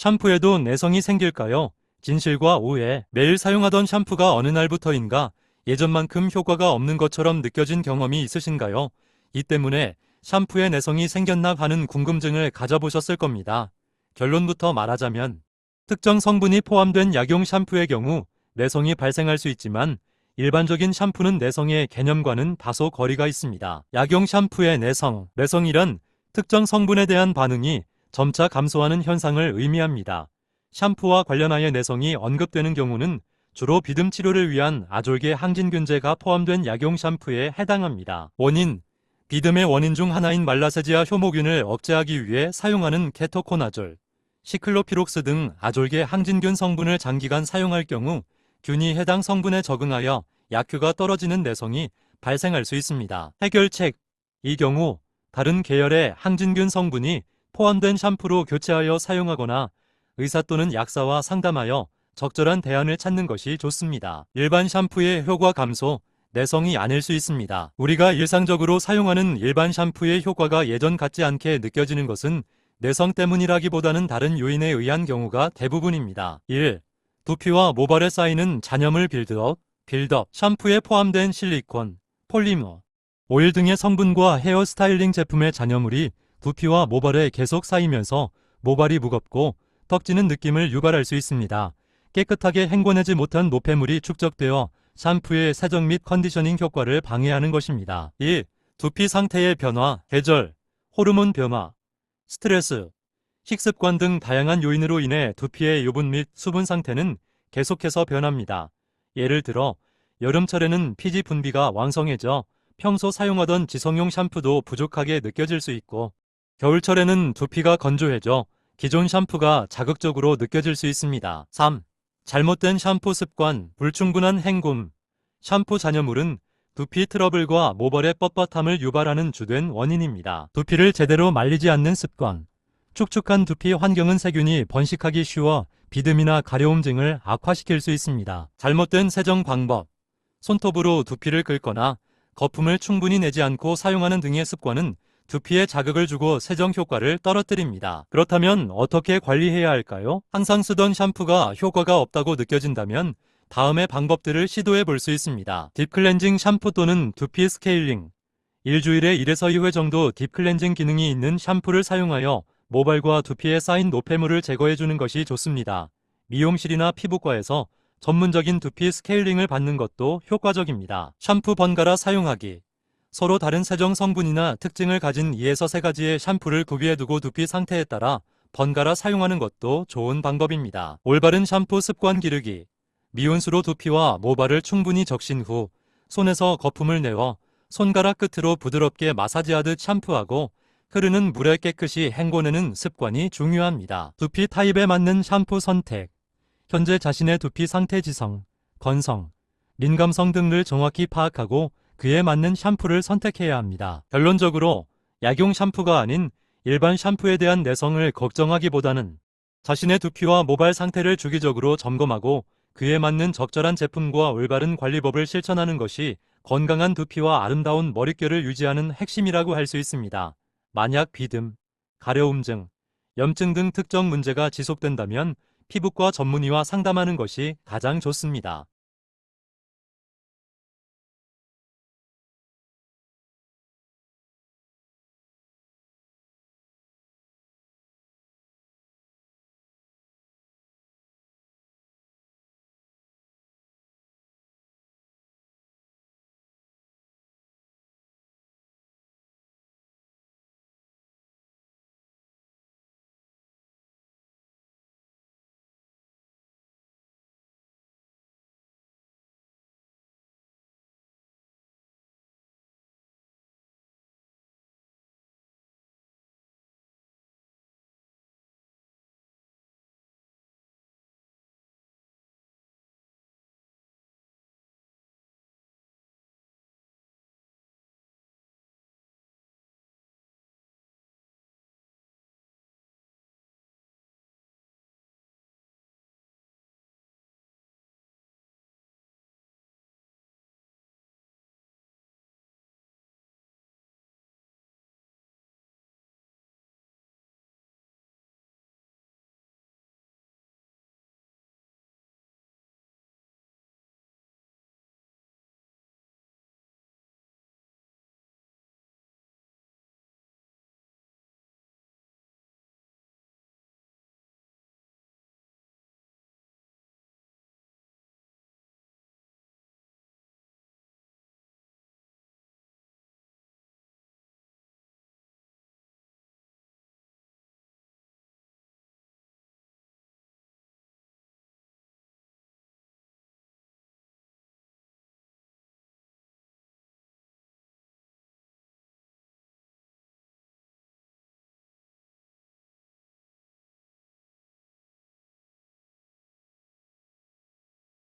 샴푸에도 내성이 생길까요? 진실과 오해. 매일 사용하던 샴푸가 어느 날부터인가 예전만큼 효과가 없는 것처럼 느껴진 경험이 있으신가요? 이 때문에 샴푸에 내성이 생겼나 하는 궁금증을 가져보셨을 겁니다. 결론부터 말하자면 특정 성분이 포함된 약용 샴푸의 경우 내성이 발생할 수 있지만 일반적인 샴푸는 내성의 개념과는 다소 거리가 있습니다. 약용 샴푸의 내성이란 특정 성분에 대한 반응이 점차 감소하는 현상을 의미합니다. 샴푸와 관련하여 내성이 언급되는 경우는 주로 비듬 치료를 위한 아졸계 항진균제가 포함된 약용 샴푸에 해당합니다. 원인: 비듬의 원인 중 하나인 말라세지아 효모균을 억제하기 위해 사용하는 케토코나졸, 시클로피록스 등 아졸계 항진균 성분을 장기간 사용할 경우 균이 해당 성분에 적응하여 약효가 떨어지는 내성이 발생할 수 있습니다. 해결책: 이 경우 다른 계열의 항진균 성분이 포함된 샴푸로 교체하여 사용하거나 의사 또는 약사와 상담하여 적절한 대안을 찾는 것이 좋습니다. 일반 샴푸의 효과 감소, 내성이 아닐 수 있습니다. 우리가 일상적으로 사용하는 일반 샴푸의 효과가 예전 같지 않게 느껴지는 것은 내성 때문이라기보다는 다른 요인에 의한 경우가 대부분입니다. 1. 두피와 모발에 쌓이는 잔여물 빌드업. 샴푸에 포함된 실리콘, 폴리머, 오일 등의 성분과 헤어 스타일링 제품의 잔여물이 두피와 모발에 계속 쌓이면서 모발이 무겁고 떡지는 느낌을 유발할 수 있습니다. 깨끗하게 헹궈내지 못한 노폐물이 축적되어 샴푸의 세정 및 컨디셔닝 효과를 방해하는 것입니다. 2. 두피 상태의 변화, 계절, 호르몬 변화, 스트레스, 식습관 등 다양한 요인으로 인해 두피의 유분 및 수분 상태는 계속해서 변합니다. 예를 들어 여름철에는 피지 분비가 왕성해져 평소 사용하던 지성용 샴푸도 부족하게 느껴질 수 있고, 겨울철에는 두피가 건조해져 기존 샴푸가 자극적으로 느껴질 수 있습니다. 3. 잘못된 샴푸 습관, 불충분한 헹굼. 샴푸 잔여물은 두피 트러블과 모발의 뻣뻣함을 유발하는 주된 원인입니다. 두피를 제대로 말리지 않는 습관. 축축한 두피 환경은 세균이 번식하기 쉬워 비듬이나 가려움 등을 악화시킬 수 있습니다. 잘못된 세정 방법. 손톱으로 두피를 긁거나 거품을 충분히 내지 않고 사용하는 등의 습관은 두피에 자극을 주고 세정 효과를 떨어뜨립니다. 그렇다면 어떻게 관리해야 할까요? 항상 쓰던 샴푸가 효과가 없다고 느껴진다면 다음의 방법들을 시도해 볼 수 있습니다. 딥클렌징 샴푸 또는 두피 스케일링. 일주일에 1에서 2회 정도 딥클렌징 기능이 있는 샴푸를 사용하여 모발과 두피에 쌓인 노폐물을 제거해 주는 것이 좋습니다. 미용실이나 피부과에서 전문적인 두피 스케일링을 받는 것도 효과적입니다. 샴푸 번갈아 사용하기. 서로 다른 세정 성분이나 특징을 가진 2에서 3가지의 샴푸를 구비해두고 두피 상태에 따라 번갈아 사용하는 것도 좋은 방법입니다. 올바른 샴푸 습관 기르기. 미온수로 두피와 모발을 충분히 적신 후 손에서 거품을 내어 손가락 끝으로 부드럽게 마사지하듯 샴푸하고 흐르는 물에 깨끗이 헹궈내는 습관이 중요합니다. 두피 타입에 맞는 샴푸 선택. 현재 자신의 두피 상태 지성, 건성, 민감성 등을 정확히 파악하고 그에 맞는 샴푸를 선택해야 합니다. 결론적으로 약용 샴푸가 아닌 일반 샴푸에 대한 내성을 걱정하기보다는 자신의 두피와 모발 상태를 주기적으로 점검하고 그에 맞는 적절한 제품과 올바른 관리법을 실천하는 것이 건강한 두피와 아름다운 머릿결을 유지하는 핵심이라고 할 수 있습니다. 만약 비듬, 가려움증, 염증 등 특정 문제가 지속된다면 피부과 전문의와 상담하는 것이 가장 좋습니다.